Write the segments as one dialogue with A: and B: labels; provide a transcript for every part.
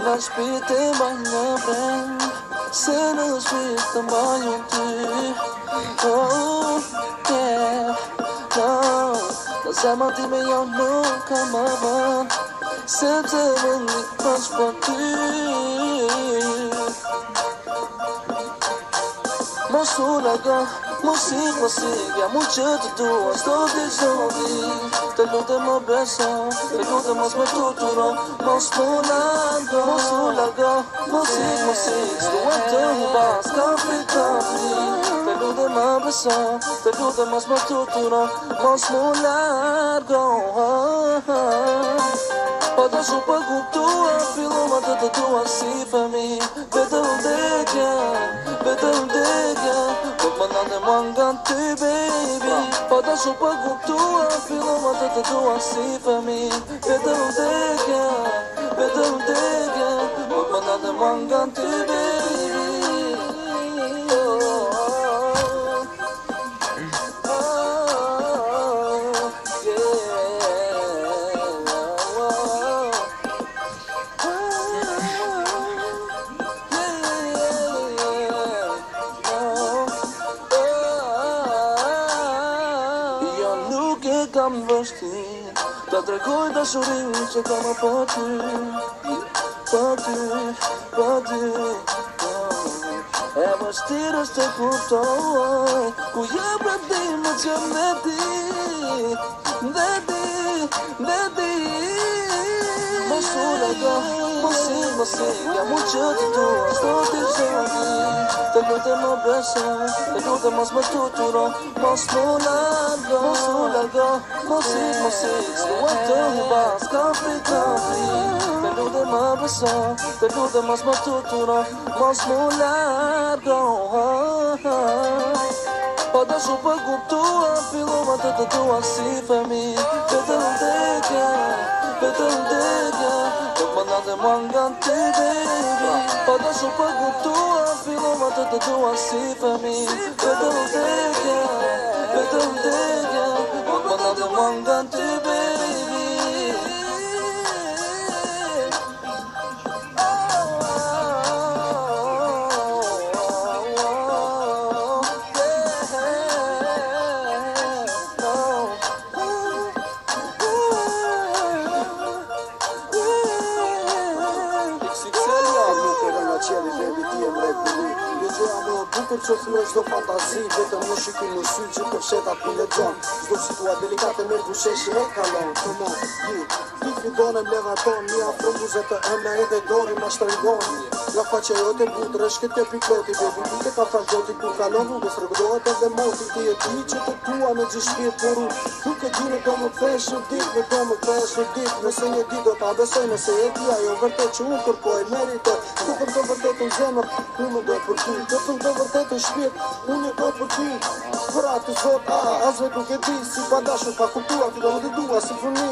A: Në shpirë e mbaj në brend, se në shpirë të mbaj unë ty. Oh, yeah, no. Në zemën time jo nuk ka më vend, sepse më ndihmosh për ty. Mos u largo, mos ik, jam unë që të dua, s'do t'i zhodi. Të lutem më beso, të lutem mos më torturo, mos më largo. Mos u largo, mos ik, s'dua të huba, s'ka fri. Të lutem më beso, të lutem mos më torturo, mos më largo. Po të shumë për kuptua, fillova të të dua si fëmi. Vetëm vdekja, po më nande mua nga ty, baby. Po të shumë për kuptua, fillova të të dua si fëmi. Vetëm vdekja, po më nande mua nga ty, baby. Kam vështir të tregoj dashurinë që kam për ty. E vështirë është të kuptoj ku je brendime që me di. Mos u largo, mos ik, jam unë që të dua, s'do t'i zhodi. Të lutem më beso, të lutem mos më torturo, mos më largo. Mos ik, s'dua të huba, s'ka fri. Të lutem më beso, të lutem mos më torturo, mos më largo. Po të shumë për kuptua, fillova të të dua si fëmi. Vetëm vdekja, po më nande mua nga ty, baby. Po të shumë për kuptua, fillova të të dua si fëmi. Vetëm vdekja, po më nande mua nga ty, baby.
B: Qeli baby ti e mrekulli. Jo gjëja më bukur që filloj çdo fantazi. Vetëm në shikim në sy që të fshetat ku lexon. Çdo situatë delikate me busheshin e kalon. Come on, ti fidone mledha ton. Mi afro muzet të emna edhe dori ma shtrëngoni. La faqe jote butë rëshket e pikloti. Baby ti te ka falgjoti kur kalon rrugës. Rëgdohet edhe moti ti e ti që të tua me gjithë shpirt poru. Nuk e gjine do më kthesh në dit, me do më kthesh në dit. Nëse një dit do ta besoj, nëse e ti ajo vërtet që unë kërkoj meritoj. Të të vërtet në zemër, unë do për ty. Të vërtet në shpirt, unë do për ty. Për atë zot, asve nuk e di. Si pa dashur, pa kuptua, ti do më të dua si fëmi.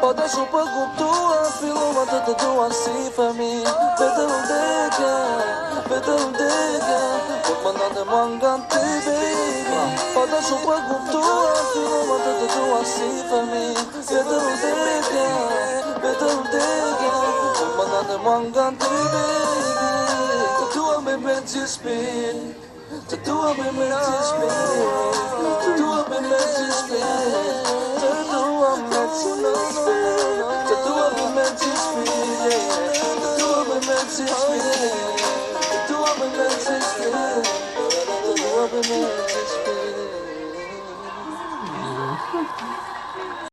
A: Po të shumë për kuptua, fillova të të dua si fëmi. Vetëm vdekja, po më nande mua nga ty, baby. Po të shumë për kuptua, fillova të të dua si fëmi. Vetëm vdekja, po më nande mua nga ty, baby. Të dua me gjithë shpirt, të dua me gjithë shpirt, të dua me gjithë shpirt, të dua me gjithë shpirt, të dua me gjithë shpirt, të dua me gjithë shpirt, të dua me gjithë shpirt, të dua me gjithë shpirt.